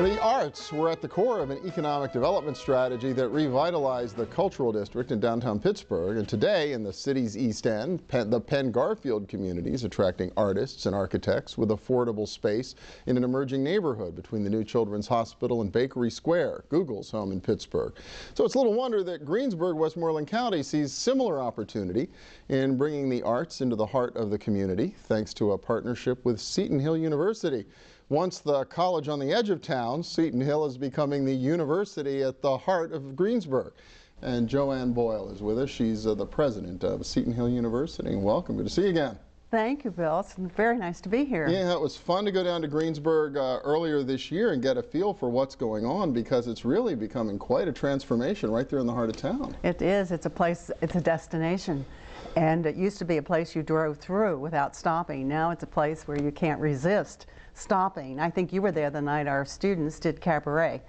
The arts were at the core of an economic development strategy that revitalized the cultural district in downtown Pittsburgh. And today, in the city's East End, the Penn Garfield community is attracting artists and architects with affordable space in an emerging neighborhood between the new Children's Hospital and Bakery Square, Google's home in Pittsburgh. So it's little wonder that Greensburg, Westmoreland County sees similar opportunity in bringing the arts into the heart of the community, thanks to a partnership with Seton Hill University. Once the college on the edge of town, Seton Hill is becoming the university at the heart of Greensburg. And JoAnne Boyle is with us. She's the president of Seton Hill University. Welcome. Good to see you again. Thank you, Bill. It's very nice to be here. Yeah, it was fun to go down to Greensburg earlier this year and get a feel for what's going on, because it's really becoming quite a transformation right there in the heart of town. It is. It's a place, it's a destination. And it used to be a place you drove through without stopping. Now it's a place where you can't resist stopping. I think you were there the night our students did cabaret,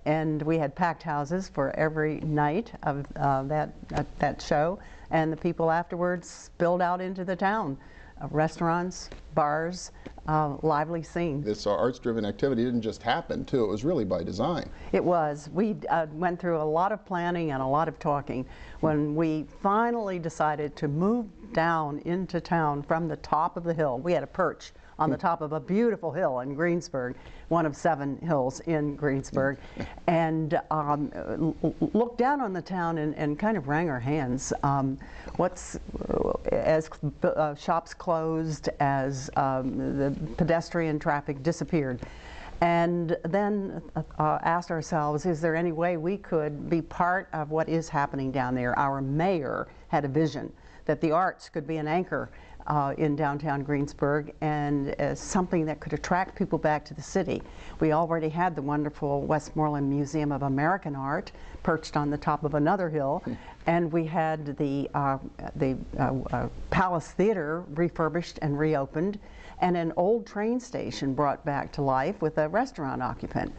and we had packed houses for every night of that show, and the people afterwards spilled out into the town. Restaurants, bars, lively scene. This arts-driven activity didn't just happen, too. It was really by design. It was. We went through a lot of planning and a lot of talking when we finally decided to move down into town from the top of the hill. We had a perch on the top of a beautiful hill in Greensburg, one of 7 hills in Greensburg, and looked down on the town and kind of wrung our hands. As shops closed, as the pedestrian traffic disappeared, and then asked ourselves, is there any way we could be part of what is happening down there? Our mayor had a vision that the arts could be an anchor in downtown Greensburg, and something that could attract people back to the city. We already had the wonderful Westmoreland Museum of American Art perched on the top of another hill, and we had the Palace Theater refurbished and reopened, and an old train station brought back to life with a restaurant occupant.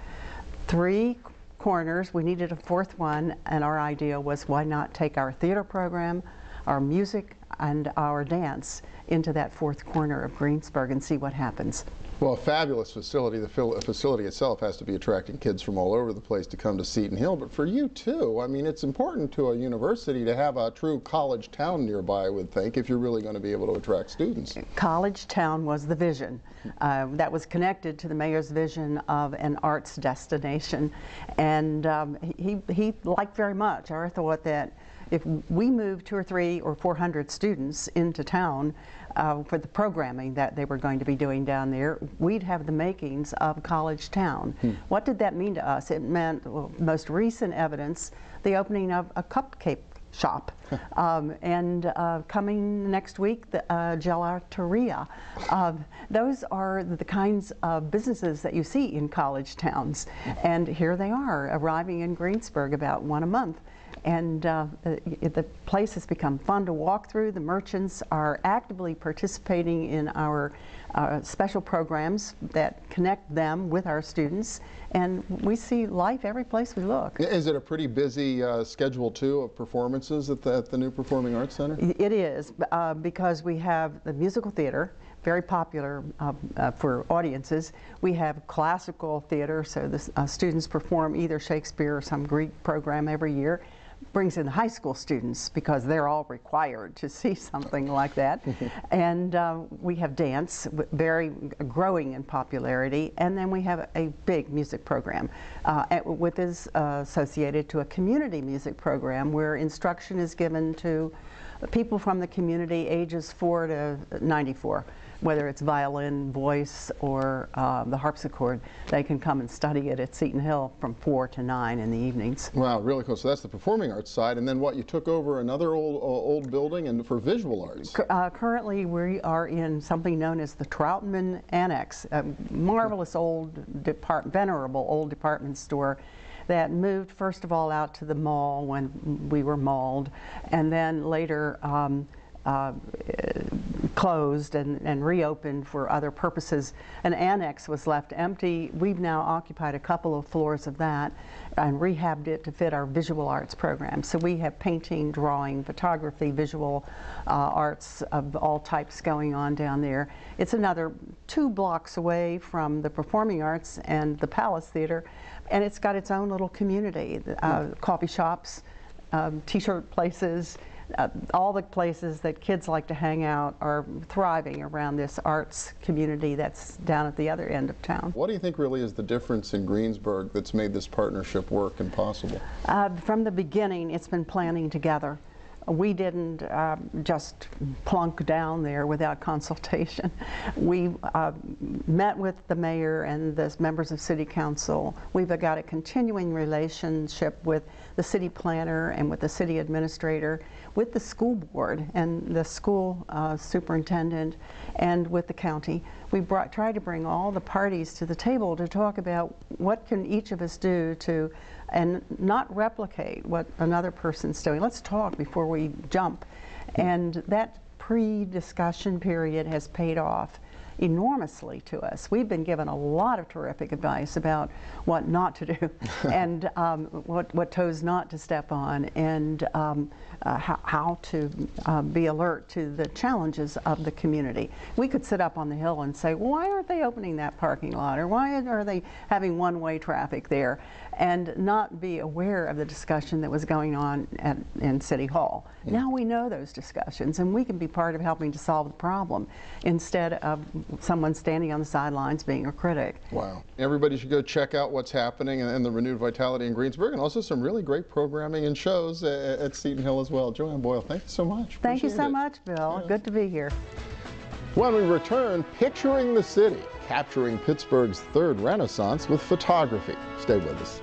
3 corners, we needed a 4th one, and our idea was, why not take our theater program, our music, and our dance into that 4th corner of Greensburg and see what happens. Well, a fabulous facility. The facility itself has to be attracting kids from all over the place to come to Seton Hill, but for you too. I mean, it's important to a university to have a true college town nearby, I would think, if you're really going to be able to attract students. College town was the vision. That was connected to the mayor's vision of an arts destination, and he liked very much our thought that if we moved 200 or 300 or 400 students into town for the programming that they were going to be doing down there, we'd have the makings of college town. What did that mean to us? It meant, well, most recent evidence, the opening of a cupcake shop, and coming next week, the gelateria. Those are the kinds of businesses that you see in college towns, and here they are arriving in Greensburg, about 1 a month. And the place has become fun to walk through. The merchants are actively participating in our special programs that connect them with our students, and we see life every place we look. Is it a pretty busy schedule, too, of performances at the new Performing Arts Center? It is, because we have the musical theater, very popular for audiences. We have classical theater, so the students perform either Shakespeare or some Greek program every year. Brings in the high school students because they're all required to see something like that. And we have dance, very growing in popularity, and then we have a big music program with is associated to a community music program where instruction is given to people from the community ages 4 to 94. Whether it's violin, voice, or the harpsichord, they can come and study it at Seton Hill from 4 to 9 in the evenings. Wow, really cool. So that's the performing arts side, and then what, you took over another old building and for visual arts? Currently, we are in something known as the Troutman Annex, a marvelous old, venerable old department store that moved first of all out to the mall when we were mauled, and then later closed and reopened for other purposes. An annex was left empty. We've now occupied a couple of floors of that and rehabbed it to fit our visual arts program. So we have painting, drawing, photography, visual arts of all types going on down there. It's another 2 blocks away from the Performing Arts and the Palace Theater, and it's got its own little community, coffee shops, t-shirt places, all the places that kids like to hang out are thriving around this arts community that's down at the other end of town. What do you think really is the difference in Greensburg that's made this partnership work and possible? From the beginning, it's been planning together. We didn't just plunk down there without consultation. We met with the mayor and the members of city council. We've got a continuing relationship with the city planner and with the city administrator, with the school board and the school superintendent, and with the county. We tried to bring all the parties to the table to talk about what can each of us do to, and not replicate what another person's doing. Let's talk before we jump. And that pre-discussion period has paid off enormously to us. We've been given a lot of terrific advice about what not to do and what toes not to step on, and how to be alert to the challenges of the community. We could sit up on the hill and say, why aren't they opening that parking lot, or why are they having one-way traffic there, and not be aware of the discussion that was going on in City Hall. Now we know those discussions, and we can be part of helping to solve the problem instead of someone standing on the sidelines being a critic. Wow. Everybody should go check out what's happening and the renewed vitality in Greensburg, and also some really great programming and shows at Seton Hill as well. JoAnne Boyle, thank you so much. Thank you so Appreciate it. much, Bill. Yeah. Good to be here. When we return, picturing the city, capturing Pittsburgh's third renaissance with photography. Stay with us.